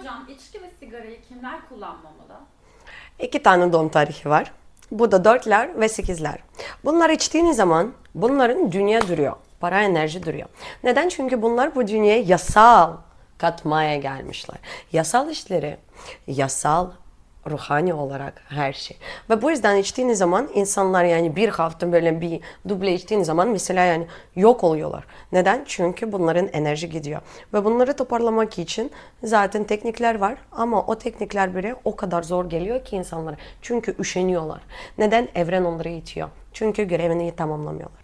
hocam içki ve sigarayı kimler kullanmamalı? 2 tane doğum tarihi var. Bu da 4'ler ve 8'ler. Bunlar içtiğiniz zaman bunların dünya duruyor. Para enerji duruyor. Neden? Çünkü bunlar bu dünyaya yasal katmaya gelmişler. Yasal işleri, yasal ruhani olarak her şey. Ve bu yüzden içtiğiniz zaman insanlar yani bir hafta böyle bir duble içtiğiniz zaman mesela yani yok oluyorlar. Neden? Çünkü bunların enerji gidiyor. Ve bunları toparlamak için zaten teknikler var ama o teknikler bile o kadar zor geliyor ki insanlara. Çünkü üşeniyorlar. Neden? Evren onları itiyor. Çünkü görevini tamamlamıyorlar.